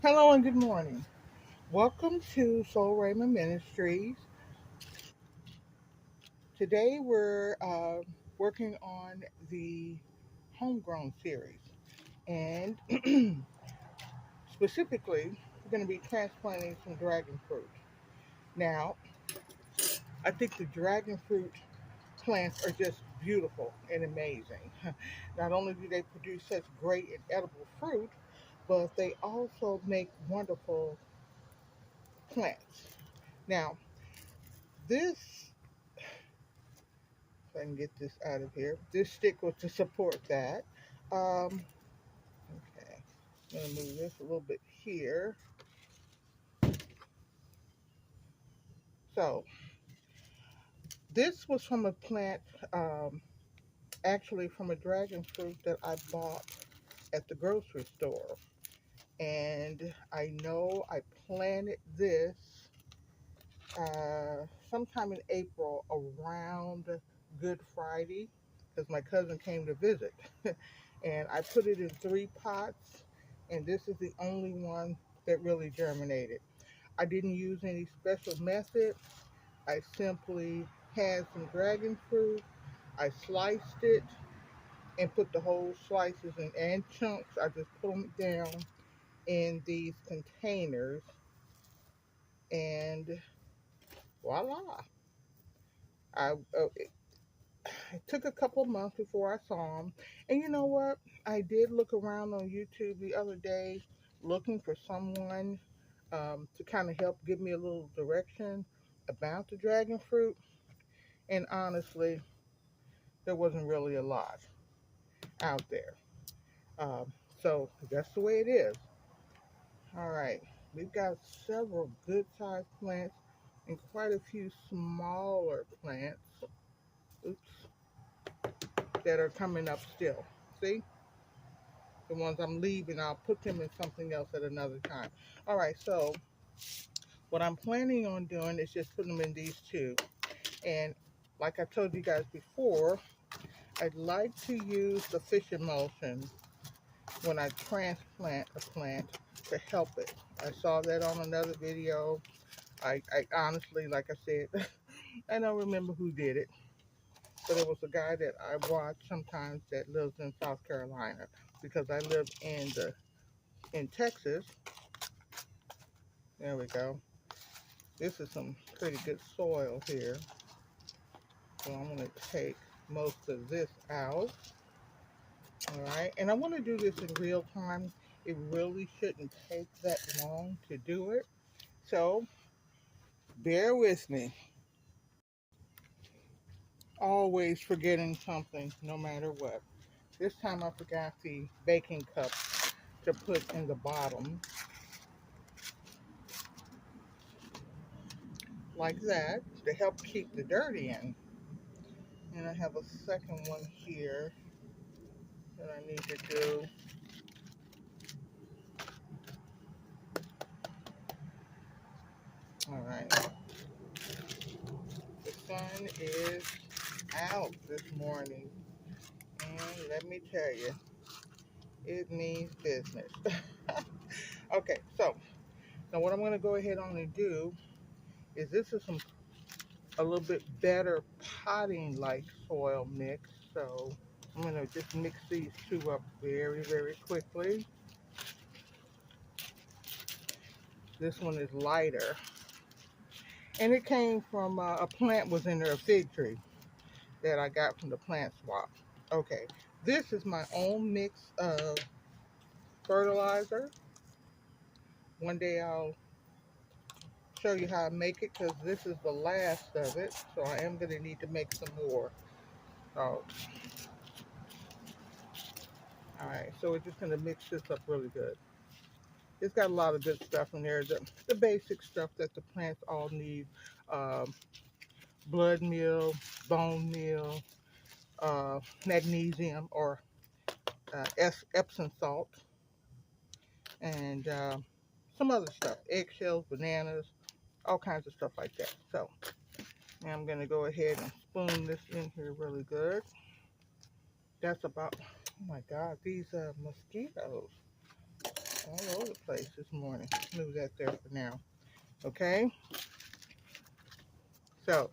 Hello and good morning. Welcome to Soul Raymond Ministries. Today we're working on the HomeGrown Series, and specifically, we're going to be transplanting some dragon fruit. Now, I think the dragon fruit plants are just beautiful and amazing. Not only do they produce such great and edible fruit, but they also make wonderful plants. Now, this if I can get this out of here. This stick was to support that. Okay, I'm going to move this a little bit here. So, this was from a plant, actually from a dragon fruit that I bought at the grocery store. And I know I planted this sometime in April around Good Friday because my cousin came to visit. And I put it in 3 pots, and this is the only one that really germinated. I didn't use any special method. I simply had some dragon fruit. I sliced it and put the whole slices in and chunks. I just put them down in these containers, and voila. It took a couple of months before I saw them. And you know what? I did look around on YouTube the other day looking for someone to kind of help give me a little direction about the dragon fruit. And honestly, there wasn't really a lot out there. Um, so that's the way it is. All right. We've got several good sized plants and quite a few smaller plants. Oops. That are coming up still. See? The ones I'm leaving, I'll put them in something else at another time. All right, so what I'm planning on doing is just putting them in these two. And like I told you guys before, I'd like to use the fish emulsion when I transplant a plant to help it. I saw that on another video. I honestly, like I said, I don't remember who did it, but it was a guy that I watch sometimes that lives in South Carolina because I live in Texas. There we go. This is some pretty good soil here. So I'm going to take most of this out. All right. And I want to do this in real time. It really shouldn't take that long to do it. So bear with me. Always forgetting something no matter what. This time I forgot the baking cup to put in the bottom like that to help keep the dirt in. And I have a second one here that I need to do. All right. The sun is out this morning, and let me tell you, it means business. Okay, so now what I'm going to go ahead on and do is this is a little bit better potting like soil mix. So I'm going to just mix these two up very, very quickly. This one is lighter, and it came from a plant was in there, a fig tree that I got from the plant swap. Okay, this is my own mix of fertilizer. One day I'll show you how I make it because this is the last of it. So I am going to need to make some more. Oh, all right, so we're just going to mix this up really good. It's got a lot of good stuff in there. The basic stuff that the plants all need. Um, blood meal, bone meal, magnesium or Epsom salt, and some other stuff. Eggshells, bananas, all kinds of stuff like that. So I'm going to go ahead and spoon this in here really good. That's about, oh my God, these mosquitoes. all over the place this morning. Move that there for now. Okay, so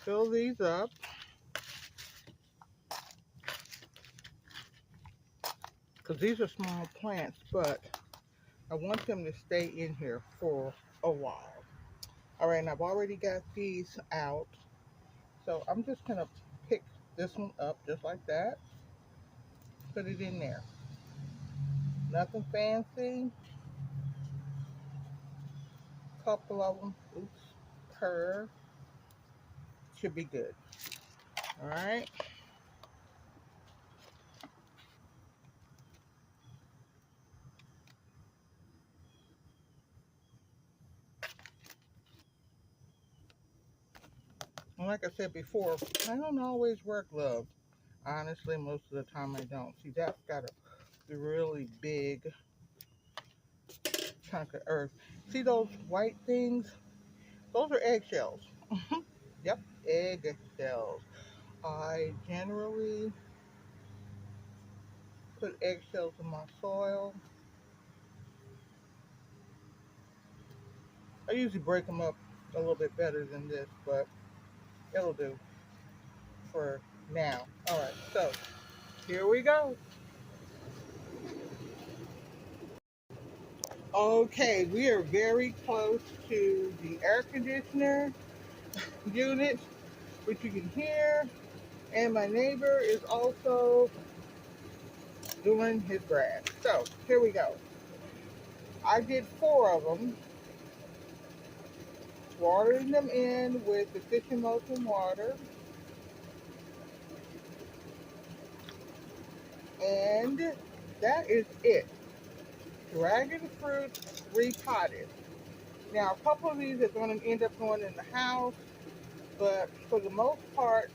fill these up because these are small plants, but I want them to stay in here for a while. All right, and I've already got these out, so I'm just gonna pick this one up just like that, put it in there. Nothing fancy. Couple of them, oops, per should be good. All right. And like I said before, I don't always wear gloves. Honestly, most of the time I don't. See, that's got a really big chunk of earth. See those white things? Those are eggshells. Yep, eggshells. I generally put eggshells in my soil. I usually break them up a little bit better than this, but it'll do for now. All right, so here we go. Okay, we are very close to the air conditioner unit, which you can hear, and my neighbor is also doing his grass. So here we go. I did 4 of them, watering them in with the fish emulsion water, and that is it. Dragon fruit repotted. Now, a couple of these are going to end up going in the house, but for the most part,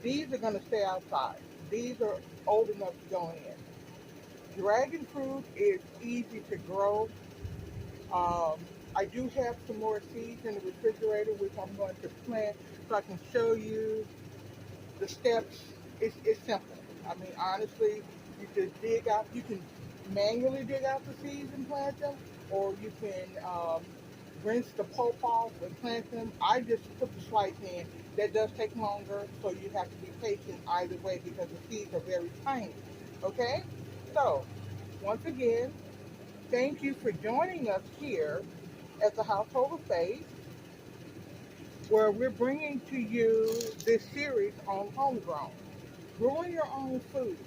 these are going to stay outside. These are old enough to go in. Dragon fruit is easy to grow. Um, I do have some more seeds in the refrigerator, which I'm going to plant so I can show you the steps. It's simple. I mean, honestly, you just dig out, you can manually dig out the seeds and plant them, or you can rinse the pulp off and plant them. I just put the slice in. That does take longer, so you have to be patient either way because the seeds are very tiny. Okay? So, once again, thank you for joining us here at the Household of Faith, where we're bringing to you this series on homegrown. Growing your own food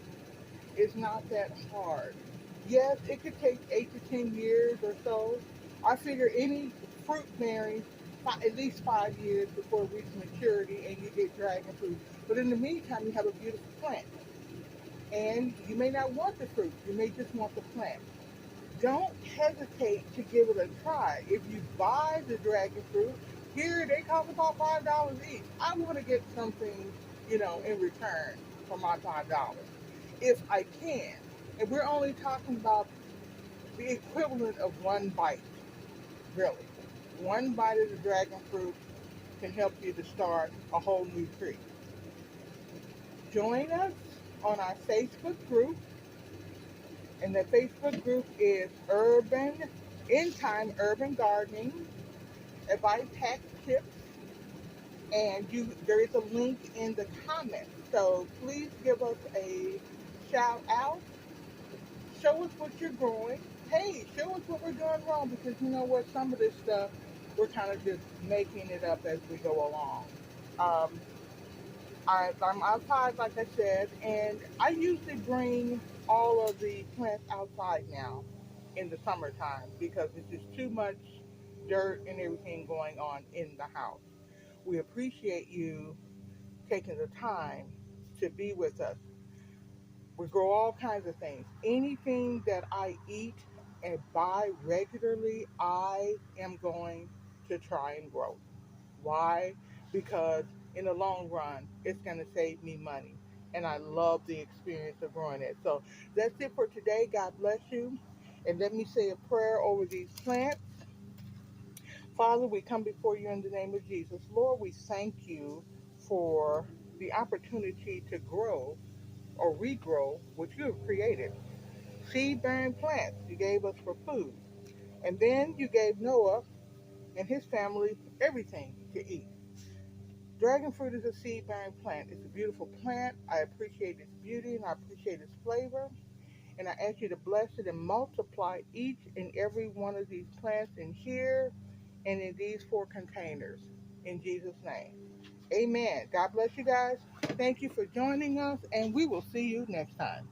is not that hard. Yes, it could take 8 to 10 years or so. I figure any fruit bearing at least 5 years before it reaches maturity and you get dragon fruit. But in the meantime, you have a beautiful plant. And you may not want the fruit, you may just want the plant. Don't hesitate to give it a try. If you buy the dragon fruit, here they cost about $5 each. I want to get something, in return for my $5 if I can. And we're only talking about the equivalent of one bite, really. One bite of the dragon fruit can help you to start a whole new tree. Join us on our Facebook group, and the Facebook group is EndTime Urban Gardening, Advice Hack Tips, and there is a link in the comments. So please give us a shout out. Show us what you're growing. Hey, show us what we're doing wrong because you know what? Some of this stuff we're kind of just making it up as we go along. Um, I'm outside, like I said, and I usually bring all of the plants outside now in the summertime because it's just too much dirt and everything going on in the house. We appreciate you taking the time to be with us. We grow all kinds of things. Anything that I eat and buy regularly, I am going to try and grow. Why? Because in the long run, it's going to save me money. And I love the experience of growing it. So that's it for today. God bless you. And let me say a prayer over these plants. Father, we come before you in the name of Jesus. Lord, we thank you for the opportunity to grow or regrow what you have created. seed-bearing plants you gave us for food. And then you gave Noah and his family everything to eat. Dragon fruit is a seed-bearing plant. It's a beautiful plant. I appreciate its beauty and I appreciate its flavor. And I ask you to bless it and multiply each and every one of these plants in here and in these four containers. In Jesus' name. Amen. God bless you guys. Thank you for joining us, and we will see you next time.